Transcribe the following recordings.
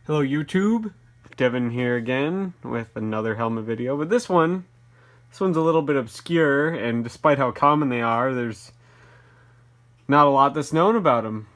Hello YouTube, Devin here again with another helmet video, but this one's a little bit obscure, and despite how common they are, there's not a lot that's known about them.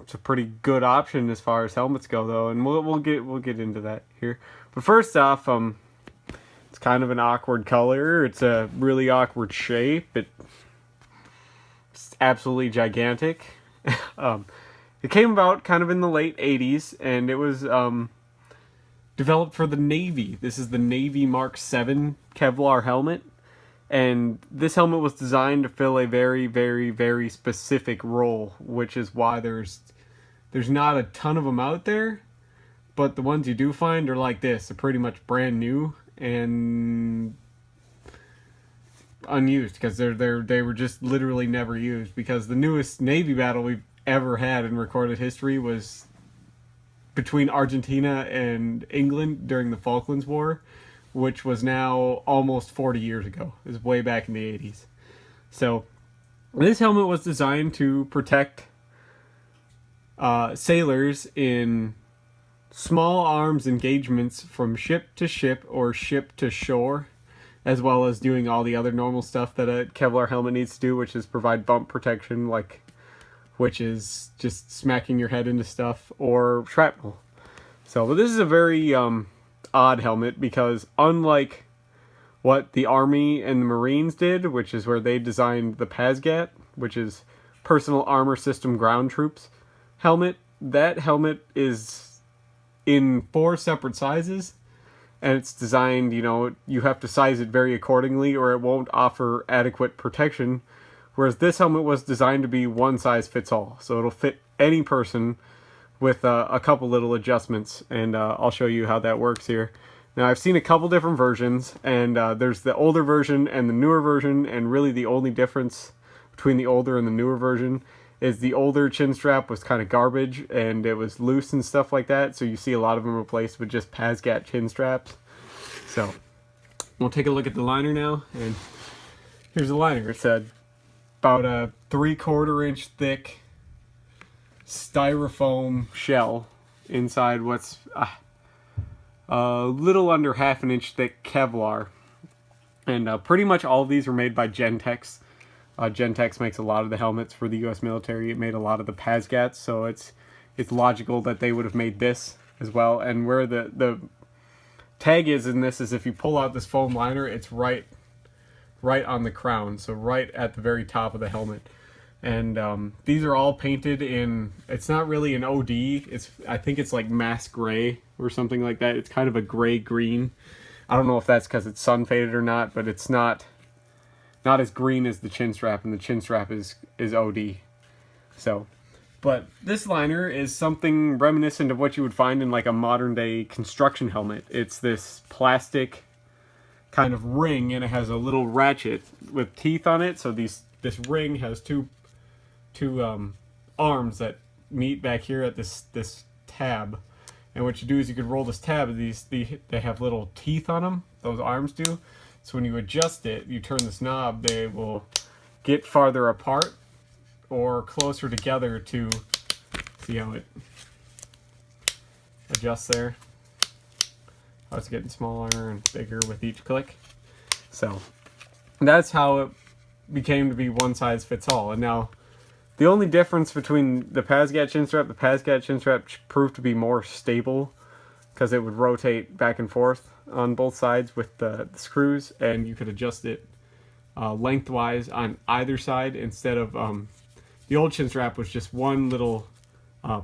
It's a pretty good option as far as helmets go though, and we'll get into that here. But first off, it's kind of an awkward color, it's a really awkward shape, it's absolutely gigantic. It came about kind of in the late 80s, and it was developed for the Navy. This is the Navy Mark 7 Kevlar helmet, and this helmet was designed to fill a very, very, very specific role, which is why there's not a ton of them out there, but the ones you do find are like this. They're pretty much brand new and unused because they were just literally never used, because the newest Navy battle we've ever had in recorded history was between Argentina and England during the Falklands War, which was now almost 40 years ago. It was way back in the 80s. So this helmet was designed to protect sailors in small arms engagements from ship to ship or ship to shore, as well as doing all the other normal stuff that a Kevlar helmet needs to do, which is provide bump protection, which is just smacking your head into stuff, or shrapnel. So, but this is a very odd helmet, because unlike what the Army and the Marines did, which is where they designed the PASGAT, which is Personal Armor System Ground Troops helmet, that helmet is in 4 separate sizes, and it's designed, you have to size it very accordingly or it won't offer adequate protection. Whereas this helmet was designed to be one size fits all. So it'll fit any person with a couple little adjustments. And I'll show you how that works here. Now, I've seen a couple different versions, and there's the older version and the newer version. And really the only difference between the older and the newer version is the older chin strap was kind of garbage and it was loose and stuff like that. So you see a lot of them replaced with just PASGAT chin straps. So we'll take a look at the liner now. And here's the liner. It's about a 3/4 inch thick styrofoam shell inside what's a little under 1/2 inch thick Kevlar, and pretty much all of these were made by Gentex. Gentex makes a lot of the helmets for the U.S. military. It made a lot of the PASGATs, so it's logical that they would have made this as well. And where the tag is in this is, if you pull out this foam liner, it's right on the crown, so right at the very top of the helmet. And these are all painted in, it's not really an OD, I think it's like mass gray or something like that. It's kind of a gray green. I don't know if that's because it's sun faded or not, but it's not as green as the chin strap, and the chin strap is OD. So, but this liner is something reminiscent of what you would find in like a modern day construction helmet. It's this plastic kind of ring, and it has a little ratchet with teeth on it. So this ring has two arms that meet back here at this tab. And what you do is you could roll this tab. They have little teeth on them. Those arms do. So when you adjust it, you turn this knob, they will get farther apart or closer together to see how it adjusts there. I was getting smaller and bigger with each click. So that's how it became to be one size fits all. And now the only difference between the PASGAT chin strap proved to be more stable, because it would rotate back and forth on both sides with the screws, and you could adjust it lengthwise on either side, instead of the old chin strap was just one little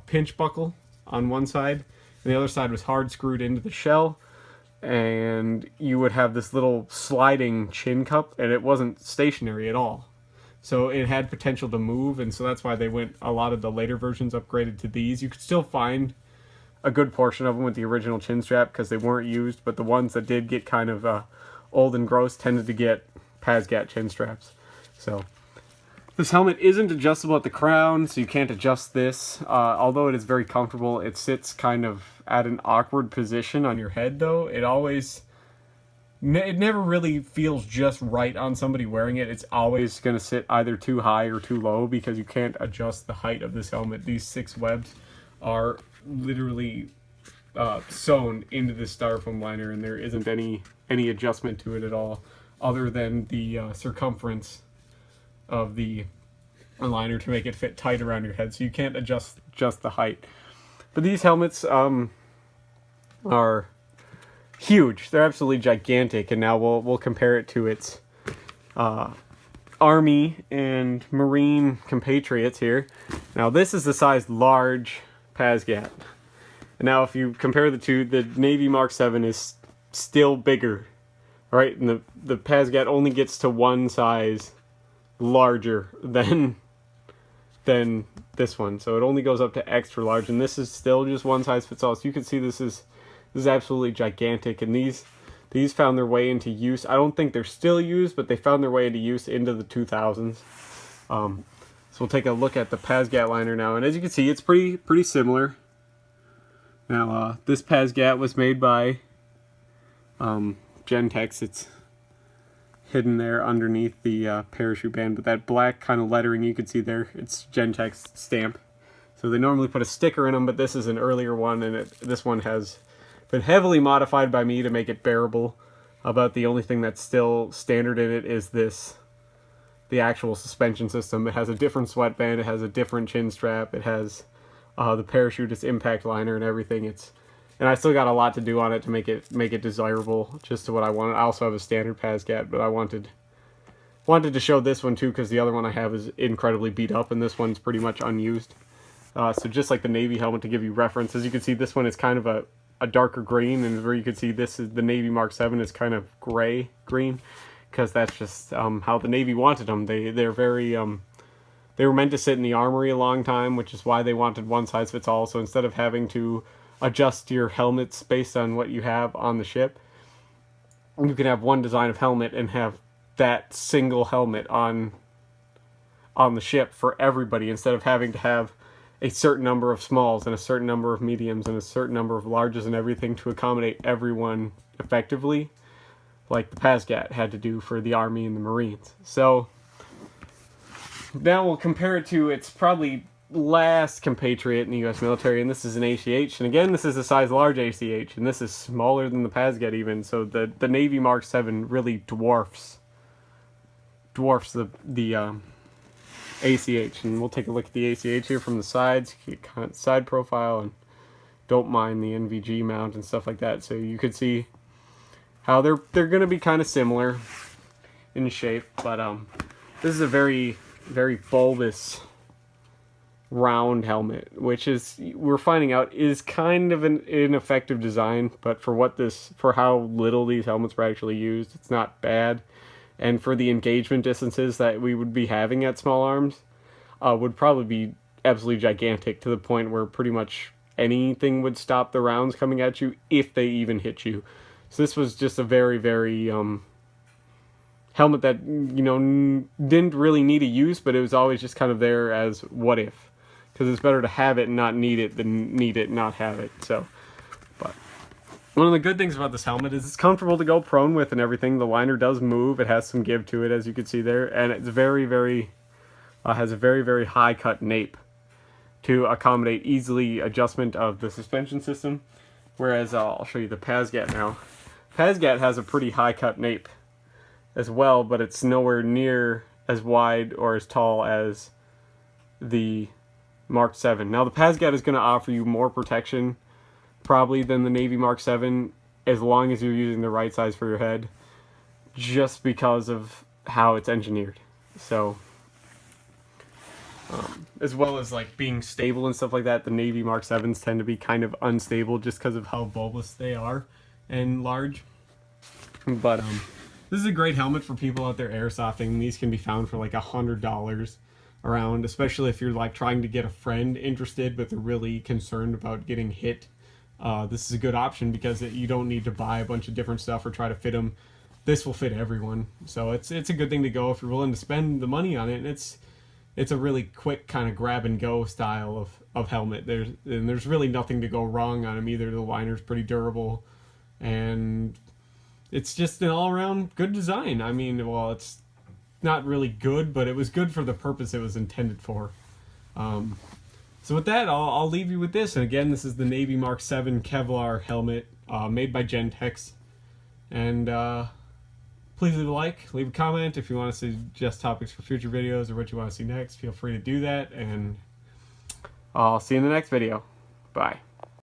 pinch buckle on one side, and the other side was hard screwed into the shell. And you would have this little sliding chin cup, and it wasn't stationary at all. So it had potential to move, and so that's why a lot of the later versions upgraded to these. You could still find a good portion of them with the original chin strap because they weren't used, but the ones that did get kind of old and gross tended to get PASGAT chin straps. So this helmet isn't adjustable at the crown, so you can't adjust this. Although it is very comfortable, it sits kind of at an awkward position on your head though. It never really feels just right on somebody wearing it. It's always going to sit either too high or too low, because you can't adjust the height of this helmet. These 6 webs are literally sewn into the styrofoam liner, and there isn't any adjustment to it at all, other than the circumference of the liner to make it fit tight around your head. So you can't adjust the height. But these helmets are huge. They're absolutely gigantic, and now we'll compare it to its Army and Marine compatriots here. Now this is the size large Pasgat. And now if you compare the two, the Navy Mark 7 is still bigger, right? And the Pasgat only gets to one size larger than this one. So it only goes up to extra large, and this is still just one size fits all. So you can see this is absolutely gigantic, and these found their way into use. I don't think they're still used, but they found their way into use into the 2000s. So we'll take a look at the Pasgat liner now, and as you can see, it's pretty similar. Now this Pasgat was made by Gentex. It's hidden there underneath the parachute band, but that black kind of lettering you can see there, it's Gentex stamp. So they normally put a sticker in them, but this is an earlier one, and this one has been heavily modified by me to make it bearable. About the only thing that's still standard in it is the actual suspension system. It has a different sweatband, it has a different chin strap, it has the parachute, its impact liner, and everything. And I still got a lot to do on it to make it desirable, just to what I wanted. I also have a standard Pasgat, but I wanted to show this one too, because the other one I have is incredibly beat up, and this one's pretty much unused. So just like the Navy helmet, to give you reference, as you can see, this one is kind of a darker green, and where you can see this is the Navy Mark 7 is kind of gray green, because that's just how the Navy wanted them. They're very they were meant to sit in the armory a long time, which is why they wanted one size fits all. So instead of having to adjust your helmets based on what you have on the ship, you can have one design of helmet and have that single helmet on the ship for everybody, instead of having to have a certain number of smalls and a certain number of mediums and a certain number of larges and everything to accommodate everyone effectively, like the Pasgat had to do for the Army and the Marines. So now we'll compare it to its probably last compatriot in the U.S. military, and this is an ACH. And again, this is a size large ACH, and this is smaller than the Pasgat even. So the Navy Mark 7 really dwarfs the ACH. And we'll take a look at the ACH here from the sides, side profile, and don't mind the NVG mount and stuff like that. So you could see how they're going to be kind of similar in shape, but this is a very bulbous round helmet, which is, we're finding out, is kind of an ineffective design, but for how little these helmets were actually used, it's not bad. And for the engagement distances that we would be having at small arms, would probably be absolutely gigantic, to the point where pretty much anything would stop the rounds coming at you, if they even hit you. So this was just a very helmet that, didn't really need a use, but it was always just kind of there as what if. Because it's better to have it and not need it than need it and not have it. So, but one of the good things about this helmet is it's comfortable to go prone with and everything. The liner does move. It has some give to it, as you can see there, and it's has a very high cut nape to accommodate easily adjustment of the suspension system. Whereas I'll show you the Pasgat now. Pasgat has a pretty high cut nape as well, but it's nowhere near as wide or as tall as the Mark 7. Now the Pasgat is going to offer you more protection probably than the Navy Mark 7, as long as you're using the right size for your head, just because of how it's engineered. So as well as like being stable and stuff like that, the Navy Mark 7s tend to be kind of unstable just because of how bulbous they are and large. But this is a great helmet for people out there airsofting. These can be found for like $100 around, especially if you're like trying to get a friend interested but they're really concerned about getting hit. This is a good option, because you don't need to buy a bunch of different stuff or try to fit them. This will fit everyone, so it's a good thing to go if you're willing to spend the money on it. And it's a really quick kind of grab and go style of helmet. There's really nothing to go wrong on them either. The liner's pretty durable, and it's just an all-around good design. I mean, well, it's not really good, but it was good for the purpose it was intended for. So with that, I'll leave you with this. And again, this is the Navy Mark 7 Kevlar helmet made by Gentex. And please leave a like, leave a comment if you want to suggest topics for future videos or what you want to see next. Feel free to do that, and I'll see you in the next video. Bye.